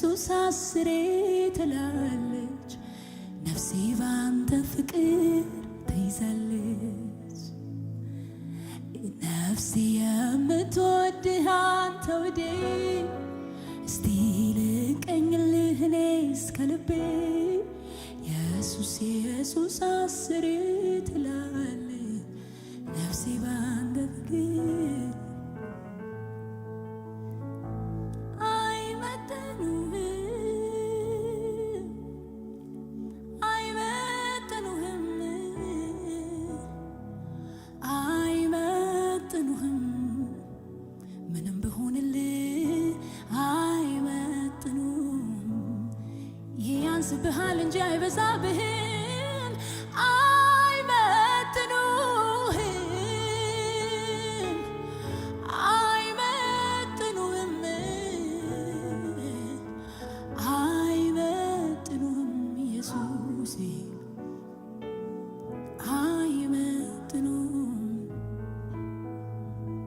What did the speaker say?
ኢየሱስ አስሬ ትላለች ነፍሴ ባንተ ፍቅር ተይዛለች ነፍሴ የምትወድህ አንተ ወዴ እስቲ ልቀኝልህ እኔ እስከ ልቤ ኢየሱስ ኢየሱስ አስሬ ትላለች ነፍሴ ባንተ ፍቅር ብሃል እንጂ አይበዛብህ